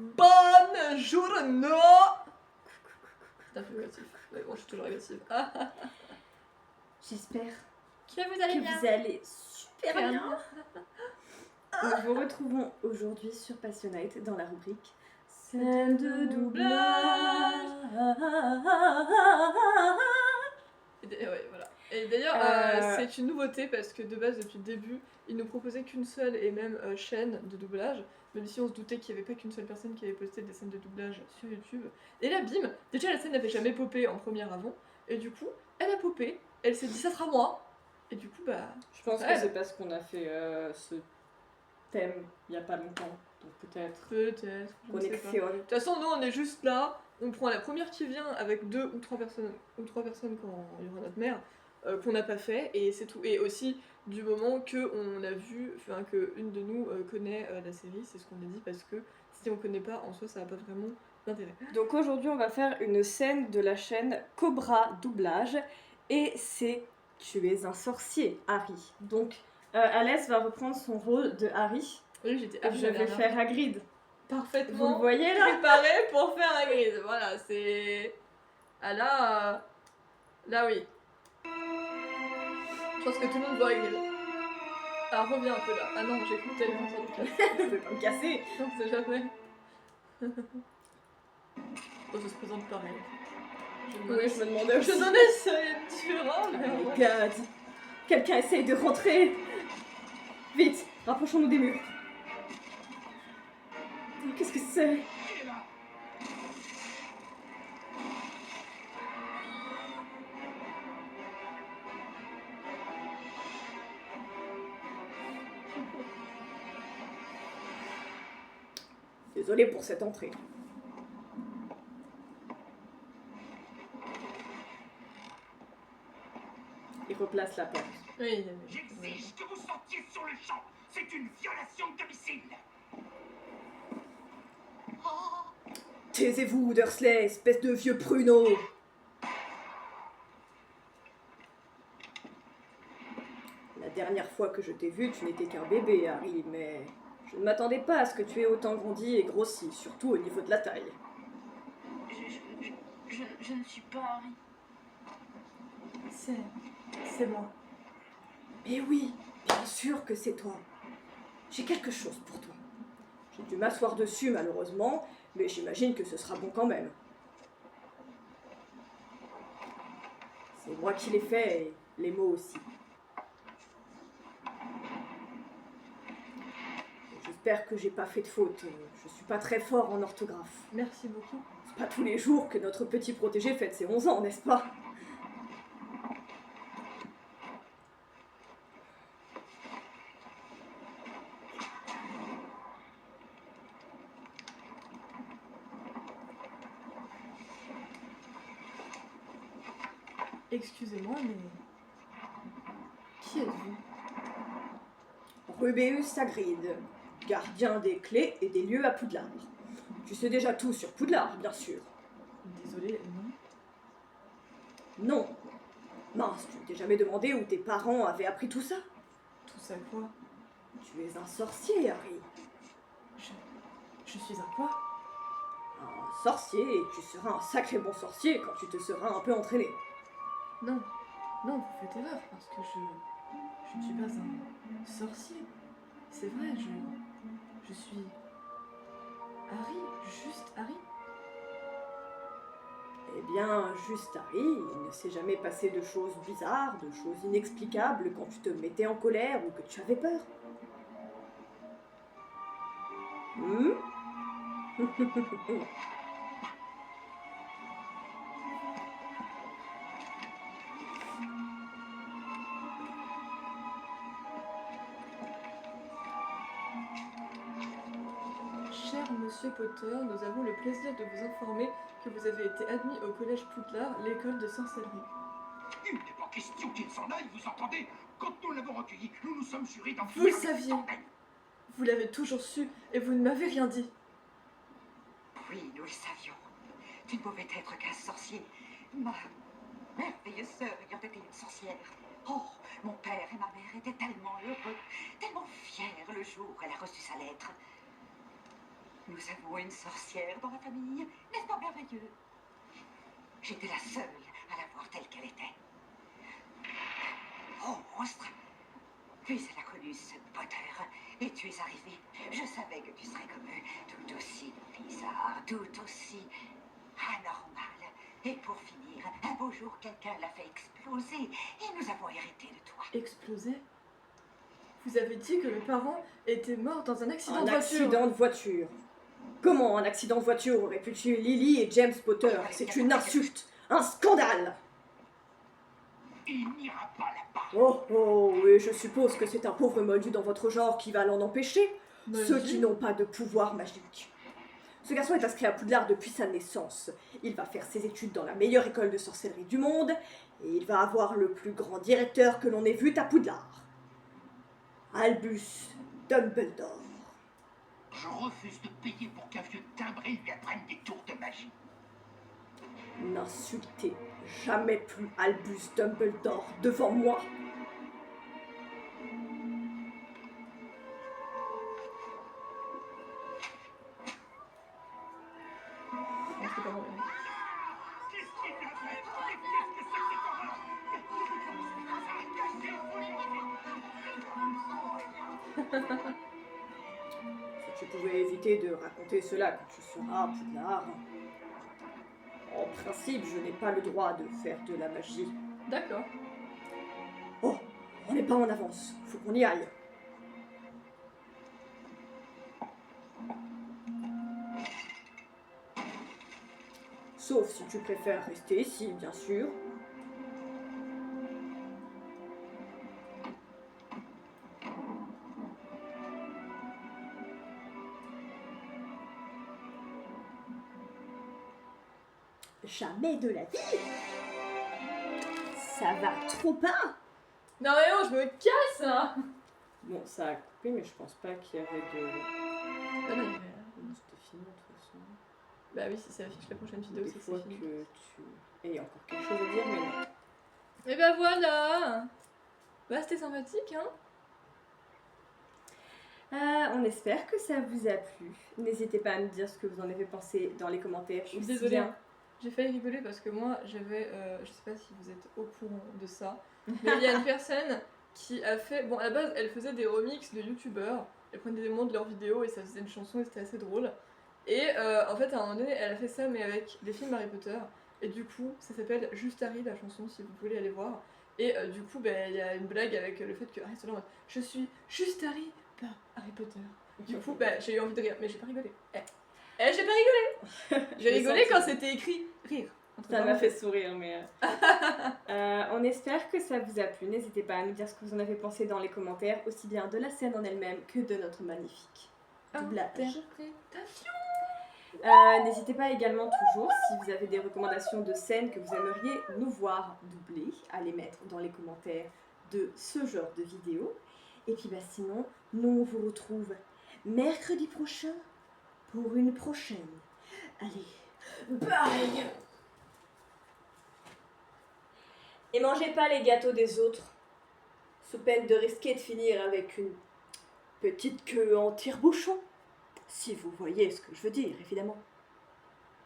Bonne journée. C'est un peu agressif. Mais bon, je suis toujours agressive. J'espère Que vous allez que bien. vous allez super Bien. bien. Nous vous retrouvons aujourd'hui sur Passionate dans la rubrique scène de doublage. Ouais, voilà. Et d'ailleurs, c'est une nouveauté parce que de base, depuis le début, ils nous proposaient qu'une seule et même chaîne de doublage, même si on se doutait qu'il n'y avait pas qu'une seule personne qui avait posté des scènes de doublage sur YouTube. Et là, bim, déjà la scène n'avait jamais popé en première avant, et du coup, elle a popé, elle s'est dit ça sera moi, et du coup, bah. Je pense que elle. c'est parce qu'on a fait ce thème il n'y a pas longtemps. Donc peut-être. Peut-être, je ne sais pas. Connexion. De toute façon, nous on est juste là, on prend la première qui vient avec 2 ou 3 personnes, quand il y aura notre mère, qu'on n'a pas fait, et c'est tout. Et aussi, du moment qu'on a vu, enfin qu'une de nous connaît la série, c'est ce qu'on a dit, parce que si on connaît pas, en soi, ça n'a pas vraiment d'intérêt. Donc aujourd'hui, on va faire une scène de la chaîne Cobra Doublage. Et c'est Tu es un sorcier, Harry. Donc Alès va reprendre son rôle de Harry. Oui, j'étais Et je vais faire Hagrid. parfaitement Vous le voyez là? préparé pour faire la grise. Voilà, c'est. Ah là. Là, oui. Je pense que tout le monde voit Hagrid. Ah, reviens un peu là. Ah non, j'ai cru que t'allais m'entendre me casser. Je vais pas me casser. Non, c'est jamais. Oh, ça se présente pareil. Oui, je me demandais aussi. Je donnais c'est différent, Oh mais. my god. Quelqu'un essaye de rentrer. Vite, rapprochons-nous des murs. Oh, qu'est-ce que c'est? Désolée pour cette entrée. Il replace la porte. Oui, J'exige que vous sortiez sur le champ. C'est une violation de domicile. Taisez-vous, Dursley, espèce de vieux pruneau. La dernière fois que je t'ai vu, tu n'étais qu'un bébé, Harry, mais je ne m'attendais pas à ce que tu aies autant grandi et grossi, surtout au niveau de la taille. Je ne suis pas Harry. c'est moi. Mais oui, bien sûr que c'est toi. J'ai quelque chose pour toi. J'ai dû m'asseoir dessus, malheureusement, mais j'imagine que ce sera bon quand même. C'est moi qui l'ai fait, et les mots aussi. J'espère que j'ai pas fait de faute. Je suis pas très fort en orthographe. Merci beaucoup. C'est pas tous les jours que notre petit protégé fête ses 11 ans, n'est-ce pas? Excusez-moi, mais. Qui êtes-vous? Rubéus Hagrid, gardien des clés et des lieux à Poudlard. Tu sais déjà tout sur Poudlard, bien sûr. Désolée, non. Non. Mince, tu ne t'es jamais demandé où tes parents avaient appris tout ça? Tout ça quoi? Tu es un sorcier, Harry. Je suis un quoi? Un sorcier, et tu seras un sacré bon sorcier quand tu te seras un peu entraîné. Non, non, vous faites erreur, parce que je ne suis pas un sorcier. C'est vrai, je suis Harry, juste Harry. Eh bien, juste Harry, il ne s'est jamais passé de choses bizarres, de choses inexplicables quand tu te mettais en colère ou que tu avais peur. Hmm? Cher Monsieur Potter, nous avons le plaisir de vous informer que vous avez été admis au collège Poudlard, l'école de sorcellerie. Il n'est pas question qu'il s'en aille, vous entendez? Quand nous l'avons recueilli, nous nous sommes jurés d'en Vous le finir avec saviez. cette peine. Vous l'avez toujours su et vous ne m'avez rien dit. Oui, nous le savions. Tu ne pouvais être qu'un sorcier. Ma merveilleuse sœur ayant été une sorcière. Oh, mon père et ma mère étaient tellement heureux, tellement fiers le jour où elle a reçu sa lettre. Nous avons une sorcière dans la famille, n'est-ce pas merveilleux? J'étais la seule à la voir telle qu'elle était. Oh, monstre! Puis elle a connu ce Potter, et tu es arrivé. Je savais que tu serais comme eux, tout aussi bizarre, tout aussi anormal. Et pour finir, un beau jour, quelqu'un l'a fait exploser, et nous avons hérité de toi. Exploser? Vous avez dit que mes parents étaient morts dans un accident Un de voiture. accident de voiture. Comment un accident de voiture aurait pu tuer Lily et James Potter? C'est une insulte, un scandale. Il n'ira pas là-bas. Oh oh, et je suppose que c'est un pauvre moldu dans votre genre qui va l'en empêcher. Magie. Ceux qui n'ont pas de pouvoir magique. Ce garçon est inscrit à Poudlard depuis sa naissance. Il va faire ses études dans la meilleure école de sorcellerie du monde et il va avoir le plus grand directeur que l'on ait vu à Poudlard. Albus Dumbledore. Je refuse de payer pour qu'un vieux timbré lui apprenne des tours de magie. N'insultez jamais plus Albus Dumbledore devant moi. Non, c'était pas vrai. Qu'est-ce qu'il a fait? Qu'est-ce que c'est que cette horreur? Si tu pouvais éviter de raconter cela quand tu seras à Poudlard. En principe, je n'ai pas le droit de faire de la magie. D'accord. Oh, on n'est pas en avance, faut qu'on y aille. Sauf si tu préfères rester ici, bien sûr. Jamais de la vie. Ça va trop pas. Non mais oh, je me casse là. Bon, ça a coupé, mais je pense pas qu'il y avait de... Ah non, mais, C'était fini de toute façon. bah oui, si ça affiche la prochaine vidéo, Des c'est que fois c'est fini. que tu... Et encore quelque chose à dire, mais non. Et bah voilà. Bah c'était sympathique, hein. On espère que ça vous a plu. N'hésitez pas à nous dire ce que vous en avez pensé dans les commentaires. Je suis aussi désolée, bien. hein. J'ai failli rigoler parce que moi j'avais, je sais pas si vous êtes au courant de ça, mais il y a une personne qui a fait, bon à la base elle faisait des remixes de youtubeurs, elle prenait des moments de leurs vidéos et ça faisait une chanson et c'était assez drôle. Et en fait à un moment donné elle a fait ça mais avec des films Harry Potter et du coup ça s'appelle Juste Harry la chanson si vous voulez aller voir. Et du coup bah, il y a une blague avec le fait que Harry soit là en mode je suis juste Harry, pas Harry Potter. Du coup bah, j'ai eu envie de rire mais j'ai pas rigolé. J'ai pas rigolé. J'ai l'ai rigolé senti. quand c'était écrit rire. Ça m'a fait sourire, mais... on espère que ça vous a plu. N'hésitez pas à nous dire ce que vous en avez pensé dans les commentaires, aussi bien de la scène en elle-même que de notre magnifique doublage. Interprétation. N'hésitez pas également toujours, si vous avez des recommandations de scènes que vous aimeriez nous voir doubler, à les mettre dans les commentaires de ce genre de vidéo. Et puis bah sinon, nous on vous retrouve mercredi prochain pour une prochaine. Allez, bye! Et mangez pas les gâteaux des autres, sous peine de risquer de finir avec une petite queue en tire-bouchon. Si vous voyez ce que je veux dire, évidemment.